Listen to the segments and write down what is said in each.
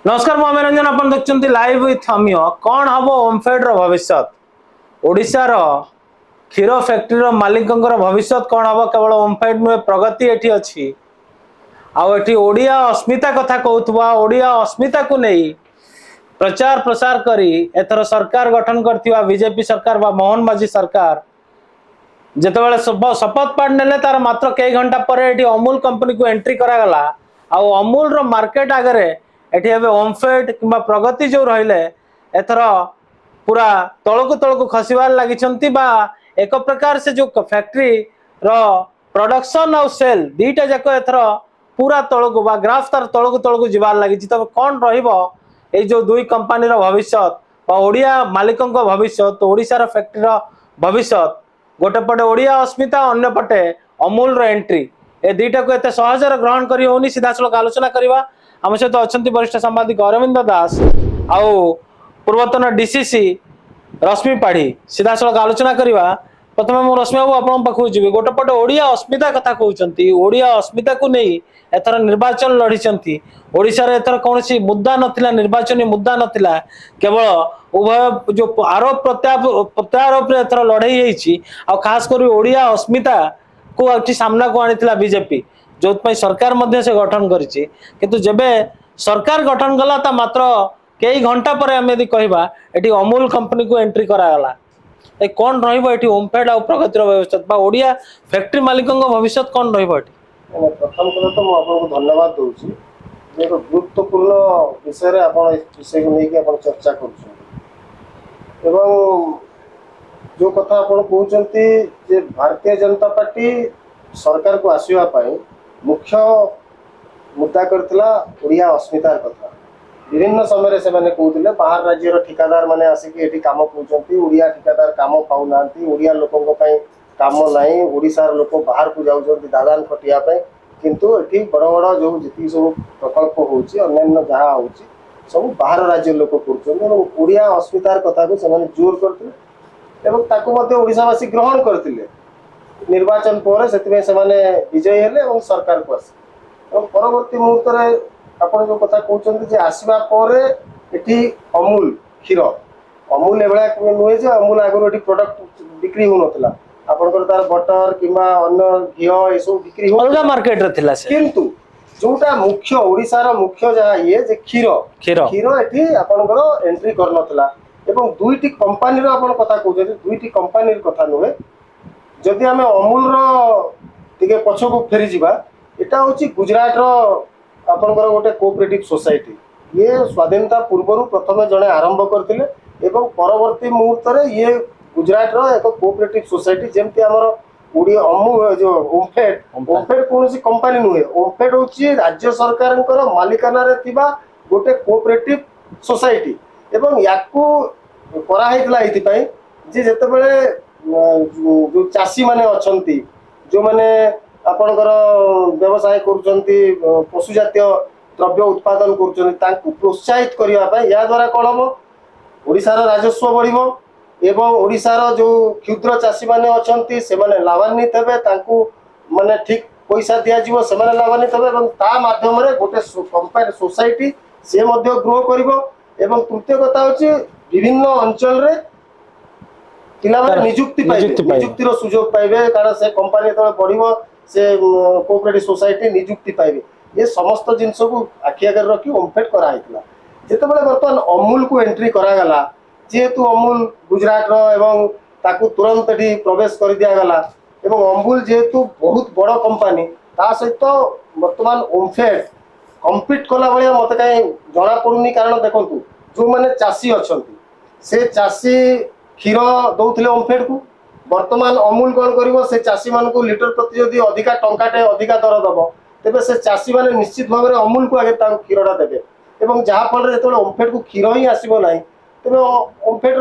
नमस्कार मु अमीर रंजन अपन देखते लाइव विथ अमिय कौन हम ओमफेड भविष्य ओडिशा रो क्षीर फैक्ट्री मालिक भविष्य कौन हम केवल ओमफेड नुहे प्रगति एटी अच्छी आठी ओडिया अस्मिता कथा कहूथुवा ओडिया अस्मिता को नहीं प्रचार प्रसार करी एथर सरकार गठन करथिबा बीजेपी सरकार बा मोहन माझी सरकार जेतेबेले शपथ पाठ नेले तार मात्र कई घंटा पर एटी अमूल कंपनी को एंट्री करागला आउ अमूल रो मार्केट आगे एटी एबे ओमफेड किंबा प्रगति जो रहिले एथर पूरा तळको खसिबार लागिछंती बा एक प्रकार से जो फैक्ट्री रो प्रोडक्शन और सेल दीटा जाक एथर पूरा तळको बा ग्राफ तार तळको जिबार लागिछि तब कोन रहिबो ए जो दुई कंपनी रो भविष्य बा ओडिया मालिकन को भविष्य तो ओडिसा रो फैक्ट्री रो भविष्य गोटे पटे ओडिया अस्मिता अन्य पटे अमूल रो एंट्री ए दीटा को एते सहजर ग्रहण करी होनी सीधा सड़क आलोचना करवा आम सहित अच्छा वरिष्ठ सांबादिक अरविंद दास आउ पूर्वतन डीसीसी रश्मि पाढ़ी सीधा सड़क आलोचना करवा प्रथम मुझे रश्मि बाबू आप पाखक जी गोटे पटे ओडिया अस्मिता कथा कहते ओडिया अस्मिता को नहीं एथर निर्वाचन लड़ी ओडिशा रे एथर कौन मुद्दा नथिला निर्वाचन मुद्दा नथिला केवल उभय जो आरोप प्रत्यारोप एथर लड़ई आ खास कर ओडिया अस्मिता को सामना को आनी बीजेपी जो सरकार मध्य से गठन करिछि किंतु जेबे सरकार गठन कला ता मात्र कई घंटा पर आम यदि कहबा एटी अमूल कंपनी को एंट्री करागला ए कौन रहिबो एटी ओमफेड और प्रगतिर व्यवस्था बा ओडिया फैक्ट्री मालिकन भविष्य कौन रहिबो एटी प्रथम कथा तो आपको धन्यवाद दूसरी एक गुरुत्वपूर्ण विषय रे आपण विषय को लेके आपण चर्चा कर एवं जो कथा आपण कहउचंती जे भारतीय जनता पार्टी सरकार को आसीबा पाई मुख्य मुद्दा करथिला ओडिया अस्मितार कथा विभिन्न समय से मैंने कहते बाहर राज्यर ठिकादार मैंने आसिक ये कम पाँच ओडिया ठिकादार कम पाऊना ओडिया लोकों कम नाई ओडिशार लोक बाहर को जाऊँ दादान खटिया किंतु ये बड़ बड़ जो जी सब प्रकल्प होन्य जहाँ हो सब बाहर राज्य लोक करिया अस्मितार कथा को से जोर करते ओडिशावासी ग्रहण करते निर्वाचन पर से विजयी हेले और सरकार को आस परवर्ती मुहूर्त आपन जो कथा कहते आसवा अमूल क्षीर अमूल एभा नुहे अमूल आगुरी प्रोडक्ट बिक्री हो नाला आपनकर तार बटर किंबा अन्य घी ये सब बिक्री अलग मार्केट रे थिला से किंतु जोटा मुख्य ओडिसा रो मुख्य जहा ये जे क्षीर क्षीर एठी आपनकर एंट्री कर नथला एवं दुईटी कंपनी रो आपन कथा कहते दुईटी कंपनी रो कथा नुहे जदि आमे अमूल रो टिके पछ को फेरी जिबा एटा होची गुजरात रो आपनकर गोटे कोऑपरेटिव सोसाइटी ये स्वाधीनता पूर्व प्रथम जड़े आरंभ करते परवर्ती मुहूर्त ये गुजरात रो एक कोऑपरेटिव सोसाइटी जमती आमर ओडिया अमू जो ओमफेड कौन कंपनी नुहे ओमफेड हूँ राज्य सरकार मालिकाना रे थिबा गोटे कोऑपरेटिव सोसाइटी एवं याकू कराइतला एथिपाई जे जेतेबेले जो चासी माने अछंती जो माने आपणकर व्यवसाय करुचंती पशु जातीय द्रव्य उत्पादन करुचंती प्रोत्साहित करने या द्वारा कौन हम ओडिशार राजस्व बढ़िबो एवं ओडिशार जो क्षुद्र चाषी माने अछंती से माने लाभान्वित हेबे तांकू माने ठीक पैसा दिया जीवो से माने लाभान्वित हेबे एवं ता माध्यम रे गोटे कंपनी सोसाइटी से मध्य ग्रो करिवो एवं तृतीय कथा होची विभिन्न अंचल रे पिला माने नियुक्ति नियुक्तिर सुयोग पाइबे कारण से कंपनी तो बढ़िबो से कोऑपरेटिव सोसाइटी नियुक्ति पाइबे ये समस्त जिनस को आखि आगे रखी ओमफेड कराइतला जेतेबेले बर्तमान अमूल को एंट्री करागला जेहेतु अमूल गुजरात रो एवं ताकू तुरंत एठी प्रवेश कर दिया गला एवं अमूल जेहेतु बहुत बड़ कंपनी ता सहित बर्तमान ओमफेड कम्पीट कला भाया मत कहीं जना पड़ुनी कारण देखंतु जो माने चासी अछंती से चासी क्षीर दौथिले ओमफेड को वर्तमान अमूल कौन कर से चाषी मान को लिटर प्रति जदि अधिका टंकाटे अधिका दर दब तेरे से चाषी मैंने निश्चित भाव में अमूल को आगे क्षीरटा देवे और जहाँफल जो ओमफेड को क्षीर ही आसब ना तेज ओमफेड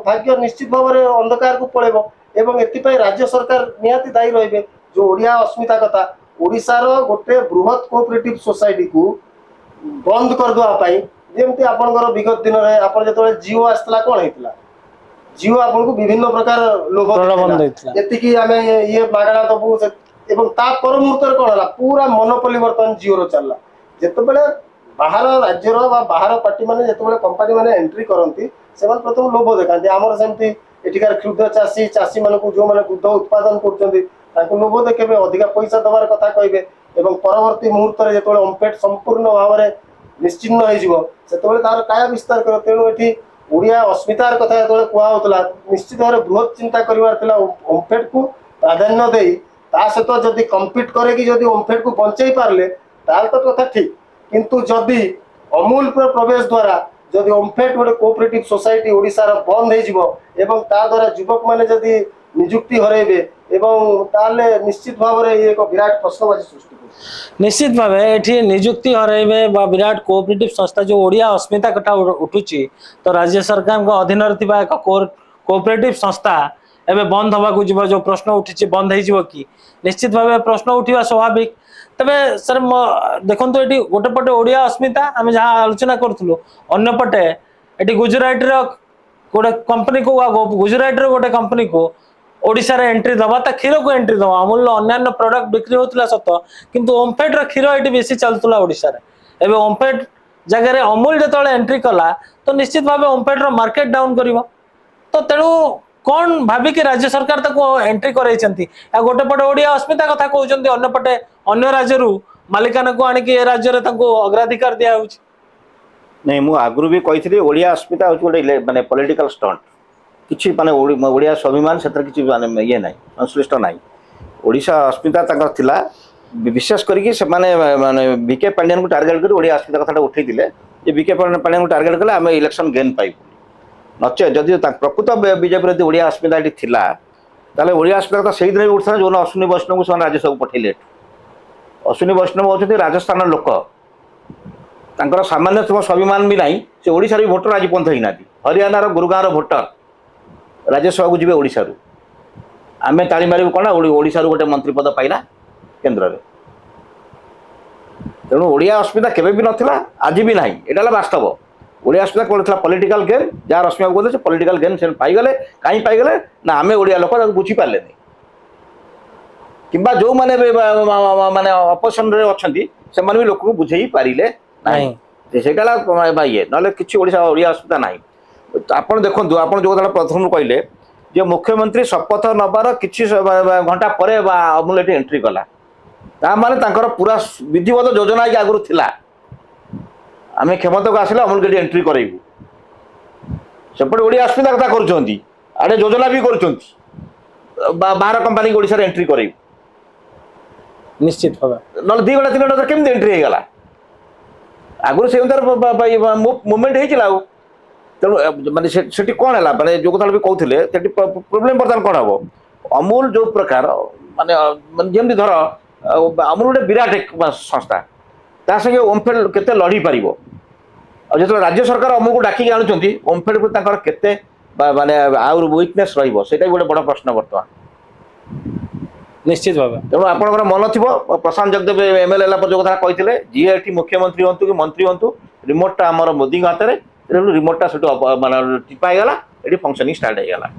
भाग्य निश्चित भाव में अंधकार को पड़ेब एवं एपाई राज्य सरकार निहाती दायी रे जो ओडिया अस्मिता कथा ओडिशार गोटे बृहत कोऑपरेटिव सोसाइटी को बंद करदेवाई जमी आपंकर विगत दिन में आप जो जिओ आसला कौन होता जिओ आपन को विभिन्न प्रकार लोभ जी आम ये मागणा दबू एवं ता पर मुहूर्त कौन है पूरा मोनोपोली बर्तमान जिओ रो चलला जितेबले बाहर राज्यर बाहर पार्टी मैंने जो कंपानी मैंने एंट्री करती से प्रथम लोभ देखा आमर सेमती एठिकार क्षुद्र चाषी चाषी मान जो मैंने दुग्ध उत्पादन कर लोभ देखे अधिका पैसा दबार कथा कहे परवर्ती मुहूर्त में जो ओमफेड संपूर्ण भाव में निश्चिन्न हो तार काया विस्तार कर तेणु ये ओडिया अस्मितार कथा जो कहला निश्चित भाव बृहत चिंता कर ओमफेड को प्राधान्य दे सहित जदि कम्पिट करे ओमफेड को बंचाई पारे तो कथा ठीक किंतु जदि अमूल प्रवेश द्वारा जदि ओमफेड गोटे कोऑपरेटिव सोसाइटी ओडिशार बंद हो द्वारा युवक मैंने जदि निजुक्ति हरइबे ताले निश्चित भाव में ये एक विराट प्रश्नवाची सृष्टि निश्चित भाव ये निजुक्ति हरइबे विराट कोऑपरेटिव संस्था जो ओडिया अस्मिता कथा उठुची तो राज्य सरकार को अधीन एक कोऑपरेटिव संस्था एवं बंद हवा को जो प्रश्न उठी बंद हो कि निश्चित भाव प्रश्न उठा स्वाभाविक तबे सर देखो ये गोटे पटे ओडिया अस्मिता आम जहाँ आलोचना करूँ अंपटे ये गुजरात गोटे कंपनी को गुजरात गोटे कंपनी को ओडिशा रे एंट्री दबा क्षीर को एंट्री दबा अमूल अन्य प्रोडक्ट बिक्री होता सत किंतु ओमफेड क्षीर ये बेसी चलूला ओडिशा रे एवं ओमफेड जगह अमूल जो एंट्री कला तो निश्चित भाव ओमफेड मार्केट डाउन कर तो तेणु कौन भाविकी राज्य सरकार एंट्री कराई गोटे पटे ओडिया अस्मिता कथा कहते अंपटे अन्य राज्य मालिकाना को आणिक राज्य अग्राधिकार दिया नहीं मु आगु भी कही ओडिया अस्मिता हूँ गोटे माने पॉलिटिकल स्टंट किसी माने ओडिया स्वाभिमान से किसी माने ये ना संश्लिष्ट ना ओडिशा अस्मिता थिला विशेष करके माने बीके पांड्यान को टार्गेट कर ओडिया अस्मिता कथा उठे बीके पांड्यान को टार्गेट कले आम इलेक्शन गेन पाइबू नचे जदि प्रकृत बीजेपी यदि ओडिया अस्मिता ये थिला ताले ओडिया अस्मिता कथा से दिन भी उठा जो अश्विनी वैष्णव को राज्यसभा पठेले अश्विनी वैष्णव होती राजस्थान लोक तांकर सामान्य स्वाभिमान भी नहीं से ओडिशा भी भोटर आज पर्यंत होना हरियाणार गुरुगाँव भोटर राज्यसभा को जी ओडिशा आम ताली मारू कौन ओडिशा गोटे मंत्री पद पाइला केन्द्र में तेणु ओडिया अस्मिता केवे भी नाला आज भी ना यहाँ वास्तव ओडिया अस्मिता कौन था पॉलिटिकल गेन जहाँ रश्मि बाबू कहते पॉलिटिकल गेन से पाइगले कहीं पाइगले ना आम ओडिया लोक बुझी पारे कि जो मैंने माने अपोजिशन रे अच्छी से भी लोक को बुझे पारे ना ये ना कि ओडिया अस्मिता ना आप देखो आप जो प्रथम कहले जे मुख्यमंत्री शपथ नबार कि घंटा पर अमूल ये एंट्री कला माने पूरा विधिवत योजना आगुरी थिला आम क्षमता को आसिले अमूल के एंट्री करेबू सेपटे ओडिया अस्मिता कथा करुँच योजना भी कर बाहर कंपानी ओडिशा रे एंट्री करेबू निश्चित भाव ना 2 घंटा 3 घंटा केमती एंट्री होगा आगुरी से मुवमेंट होता तेणु मानते कौन है माने जो कथा भी कहते प्रोब्लेम बर्तमान कौन हम अमूल जो प्रकार माने जमी धर अमूल गोटे विराट एक संस्था ता संगे ओमफेड केते लड़ी पार जो राज्य सरकार अमूल को डाकिक आणुंट ओमफेड को केते माने आउर वीकनेस रही गोटे बड़ प्रश्न बर्तमान निश्चित भाव तेणु आपंकर मन थी प्रशांत जगदेव एमएलए जो कथा कहते जी ये मुख्यमंत्री हूँ कि मंत्री हूँ रिमोटा आम मोदी हाथ में रिमोटा से माने टिपाईगला ये फंक्शनिंग स्टार्ट होगा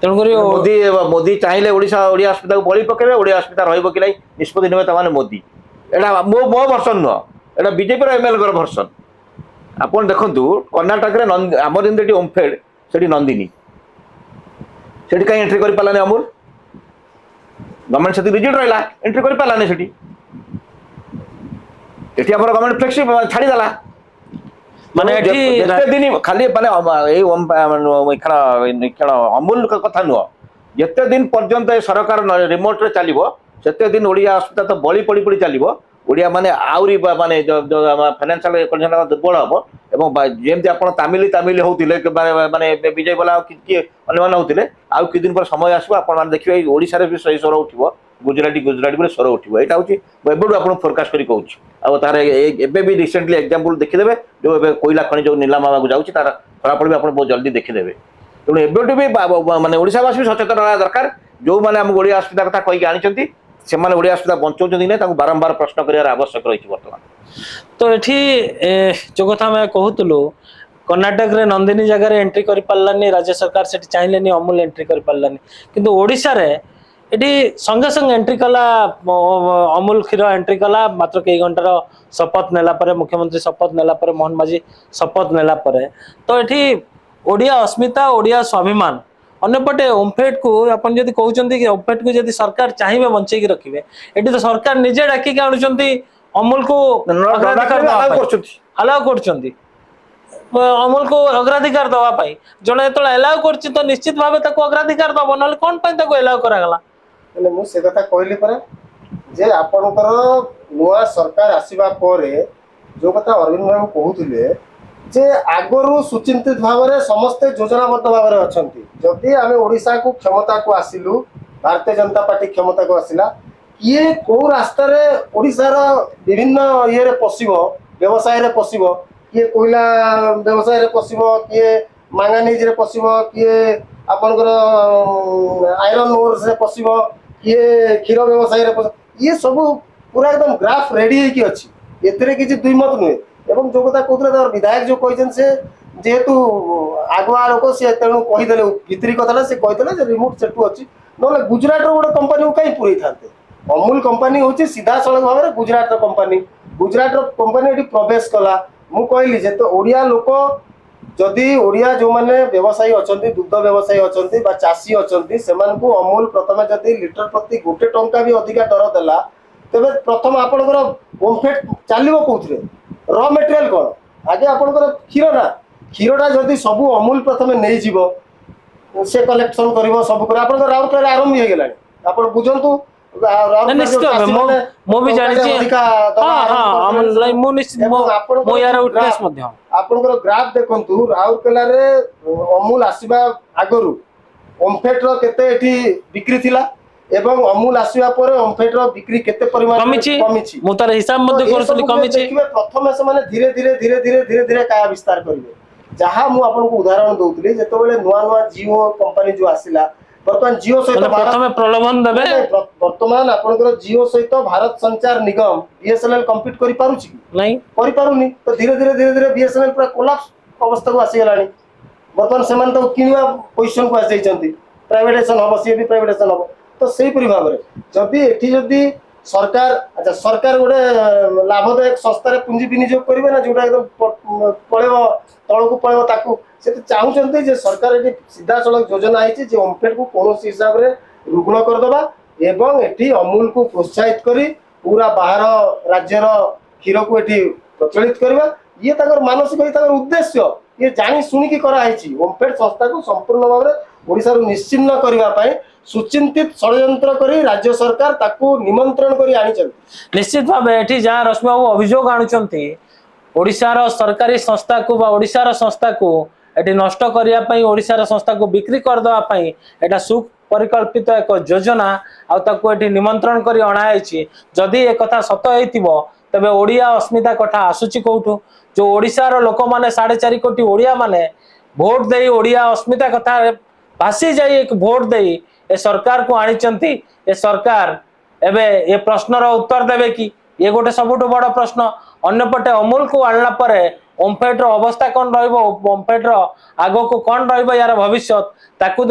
तेणुक मोदी चाहिए ओडिया अस्मिता को बड़ी पकेबे ओडिया अस्मिता रही कि निष्पत्ति ने मोदी एटा मो भर्सन नुह एटा बीजेपी एमएलए भर्सन आप देखु कर्णाटक आमर जमी ओमफेड से नंदिनी से कहीं एंट्री कर पारानी अमूल गवर्नमेंट से रिजिड रहा एंट्री कर पारानी से गवर्नमेंट फ्लेक्सी छाड़ीदेला माने दिन खाली माने अमूल कथा नुह जिते दिन पर्यंत सरकार रिमोट रे चलो से दिन ओडिया अस्मिता तो बड़ी पड़ी पड़ी चलो ओडिया माने आउरी माने फाइनेंशियल कंडीशन दुर्बल हम जमी आप तामिल तामिल होते माने विजय बला किए अन्य होते आउ कि दिन पर समय आसो आप देखिए ओडिशा भी सही स्वर उठो गुजराटी गुजराटी स्वर उठो यहाँ हूँ एबू आप फोरकास्ट कर कहूँ तार एबे भी रिसेंटली एग्जांपल देखीदे जो ए कोयला खनि जो नीलाम आवाक जाऊँगी तार फलाफल भी आप बहुत जल्दी देखीदे तेणु एबेठू भी माने ओडिशावासी भी सचेतन रहा दरकार जो मैंने आम ओडिया अस्मिता कथा कहीकि आनी से ओडिया अस्मिता बचाऊँ नहीं बारंबार प्रश्न कर आवश्यक रही बर्तमान तो ये जो कथा मैं कहूलु कर्णाटक रे नंदिनी जगह एंट्री कर पारानी राज्य सरकार से चाहिए अमूल एंट्री कर पारानी किंतु ओडिशा रे एटी संगे संगे एंट्री कला अमूल क्षीर एंट्री कला मात्र कई घंटार शपथ नेला परे मुख्यमंत्री शपथ नेला परे मोहन माझी शपथ नेला परे तो एटी ओडिया अस्मिता ओडिया स्वाभिमान अन्यपटे ओमफेड को अपन जदि कहउचंती कि ओमफेड को जदि सरकार चाहिए बंचेकी रखिबे एटी तो सरकार निजे डाकी के आणुचंती अमूल को अलाउ करचंती अमूल को अग्राधिकार दवा पाई जने तो अलाउ करछि तो निश्चित भाबे ताको अग्राधिकार दबो नले कोन पई ताको अलाउ करागला ମାନେ ମୁଁ ସେ କଥା କହିଲି ପରା ଯେ ଆପଣଙ୍କର ନୂଆ ସରକାର ଆସିବା ପରେ ଯୋଉ କଥା ଅରବିନ୍ଦ ବାବୁ କହୁଥିଲେ ଯେ ଆଗରୁ ସୁଚିନ୍ତିତ ଭାବରେ ସମସ୍ତେ ଯୋଜନାବଦ୍ଧ ଭାବରେ ଅଛନ୍ତି ଯଦି ଆମେ ଓଡ଼ିଶାକୁ କ୍ଷମତାକୁ ଆସିଲୁ ଭାରତୀୟ ଜନତା ପାର୍ଟି କ୍ଷମତାକୁ ଆସିଲା କିଏ କୋଉ ରାସ୍ତାରେ ଓଡ଼ିଶାର ବିଭିନ୍ନ ଇଏରେ ପଶିବ ବ୍ୟବସାୟରେ ପଶିବ କିଏ କୋଇଲା ବ୍ୟବସାୟରେ ପଶିବ କିଏ ମାଙ୍ଗାନିଜରେ ପଶିବ କିଏ ଆପଣଙ୍କର ଆଇରନ୍ ଓର୍ସରେ ପଶିବ किए क्षीर व्यवसाय ये सब पूरा एकदम ग्राफ रेडी होगी अच्छी एथिरे किसी दुई मत नुहे एवं जो कथा कहते विधायक जो कहते से जेहेतु आगुआ लोक सी तेणु कहीदे भितरी कथा से कहीदे रिमोट सेटू अच्छी ना गुजरात गोटे कंपानी को कहीं पूरे था अमूल कंपानी हूँ सीधा सड़क भाव में गुजरात कंपानी ये प्रवेश कला मु कहली जे तो ओडिया लोक जदि ओडिया जो माने व्यवसायी अछंती दुग्ध व्यवसायी अछंती बा चासी अछंती सेमान को अमूल प्रथम जदि लिटर प्रति 1 टंका भी अधिका दर देला तबे प्रथम आपनकर ओमफेड चालिबो कोथरे रॉ मटेरियल कोन आगे आपनकर क्षीर ना क्षीरटा जदि सब अमूल प्रथम नै जीवो से कलेक्शन करिवो सब कर आपनकर राउरकेला आरंभ हो गेलानी आपण बुझंतु निश्चित मो भी जानि छी हां मो निश्चित मो यार उट्रेस मध्य आपनकर ग्राफ देखंतु राउरकेला रे अमूल आसीबा आगरु ओमफेड रो केते एठी बिक्री थिला एवं अमूल आसीबा पर ओमफेड रो बिक्री केते परिमाण कमिछि मु तार हिसाब मध्ये करसली कमिछि प्रथम से माने धीरे धीरे धीरे धीरे धीरे धीरे का विस्तार करिवे जहां मु आपन को उदाहरण दउतली जेतो बेले नुवा नुवा जियो कंपनी जो आसीला वर्तमान जियो सहित प्रथम प्रलोभन देबे वर्तमान आपनकर जियो सहित भारत संचार निगम बीएसएनएल कंपीट करि पारुछि नहीं करि पारुनी तो धीरे धीरे धीरे धीरे बीएसएनएल पूरा कोलैप्स अवस्था को आसी गेलानी वर्तमान सेमान तो किनिवा पोजीशन को आसी जाइछंती प्राइवेटाइजेशन हबो सी भी प्राइवेटाइजेशन हबो तो सेही परि भाबरे जदी एठी जदी सरकार अच्छा सरकार गोटे लाभदायक संस्था रे पुंजी विनियोग करिवे ना जोटा एकदम पळेबो तळकु पळेबो ताकू से तो चाहते जे सरकार ये सीधा सड़क योजना आई जे ओमफेड को कौन हिसाब से रुग्ण करदबा एवं एटी अमूल को प्रोत्साहित करी पूरा बाहर राज्यर क्षीर को एटी प्रचलित करबा ये ताकर मानसिक ये ताकर उद्देश्य ये जानी सुनी की करा आइछि ओमफेड संस्था को संपूर्ण भाव में ओडिसा रो निश्चिन्न करबा पई सुचिंतित षड्यंत्र करी राज्य सरकार ताकू निमंत्रण करी आनिचंती निश्चित भाव एठी जहां रश्मि बाबू अभियोग आनुचंती ओडिसा सरकारी संस्था को बा ओडिसा संस्था को एटी नष्ट करिया पई ओडिसा संस्था को बिक्री कर दवा पई एटा सुपरिकल्पित एक योजना आ ताको एटी निमंत्रण करी अणायछि जदि ए कथा सत हेतिबो तबे ओडिया अस्मिता कथा आसुची कोठु जो ओडिसा रो लोक माने 4.5 कोटी ओडिया माने वोट देई ओडिया अस्मिता कथा भासी जाई एक वोट देई ए सरकार को आनिचंती ए सरकार एबे ए प्रश्न रो उत्तर देबे कि ये गोटे सबुठ बड़ प्रश्न अन्यपटे अमूल को आणला परे ओमफेड रो अवस्था कौन रहिबो ओमफेड रो आगो को कौन रहिबो यार भविष्य ताकू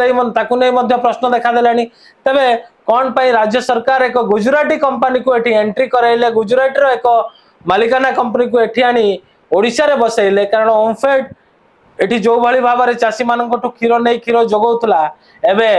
नै मध्य प्रश्न देखा देलानी तबे कौन पई राज्य सरकार एक गुजराती कंपनी को एठी एंट्री कराइले गुजरात रो एक मालिकाना कंपनी को एठी आनी ओडिसा रे बसैले कारण ओमफेड एठी जो भली भाबरे चासी मानकठु क्षीर नै क्षीर जगौतला एबे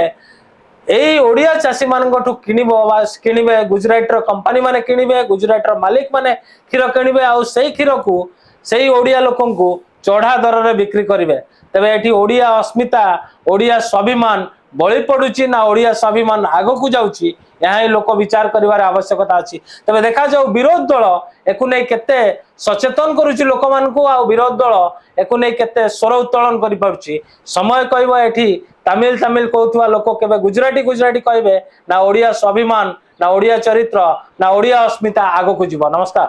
एई ओडिया चासी मानकठु किनिबे गुजरात रो कंपनी माने किनिबे गुजरात रो मालिक माने क्षीर किनिबे आ सेई क्षीर को सेई ओडिया लोकन को चढ़ा दर रे बिक्री करिवे तबे एठी ओडिया अस्मिता ओडिया स्वाभिमान बळी पडुची ना ओडिया स्वाभिमान आगो को जाउची यहाँ लोक विचार करिवार आवश्यकता अछि तबे देखा जाऊ विरोध दल एकु नै केते सचेतन करूची लोक मान को आ विरोध दल एकु नै केते स्वर उत्तोलन करि पारुची समय कहबो एठी तमिल कहउथवा लोक केबे गुजराती कहबे ना ओडिया स्वाभिमान ना ओडिया चरित्र ना ओडिया अस्मिता आगो को जीव नमस्कार।